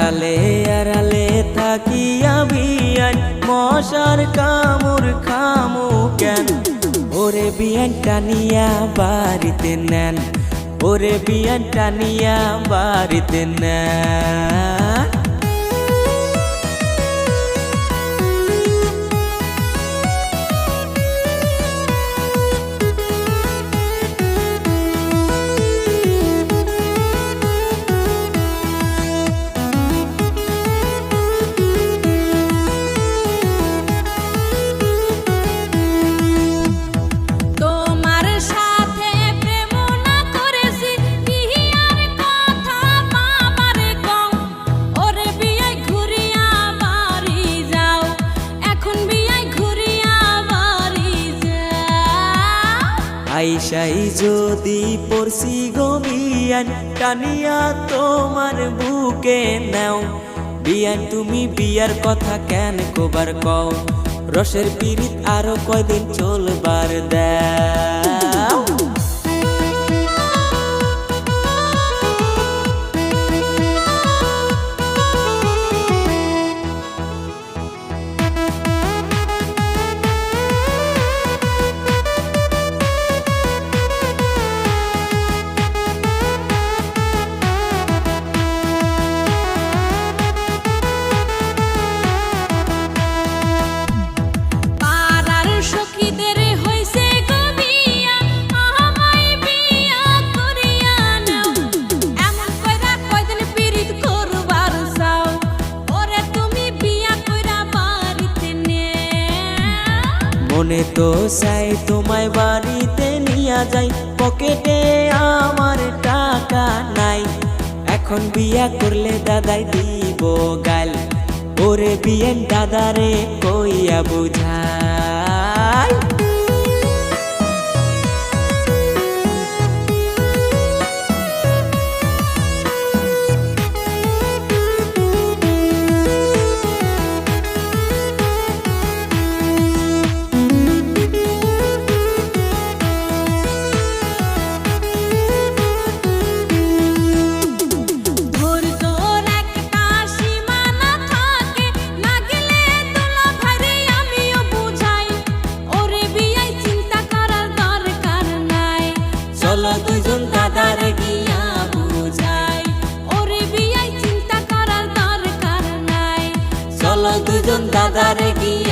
আড়ালে আড়ালে থাকিয়া বিয়ান মশার কামড় খামু কেন? ওরে বিয়ান টানিয়া বাড়িতে নেন, ওরে বিয়ান টানিয়া বাড়িতে নেন। আইসাই যদি পড়ছি গো বিয়ান টানিয়া তোমার বুকে নাও। বিয়ান তুমি বিয়ার কথা কেন কবার কও? রসের পিরিত আরো কয়দিন চলবার দাও। মনে তো চাই তোমায় বাড়িতে নিয়া যাই, পকেটে আমার টাকা নাই। এখন বিয়া করলে দাদাই দিব গাল, ওরে বিয়েন দাদারে কইয়া বুঝাই। চলো দুজন দাদারে গিয়া বুঝাই, ওরে বিয়াই চিন্তা করার দরকার নাই। চলো দুজন দাদারে গিয়া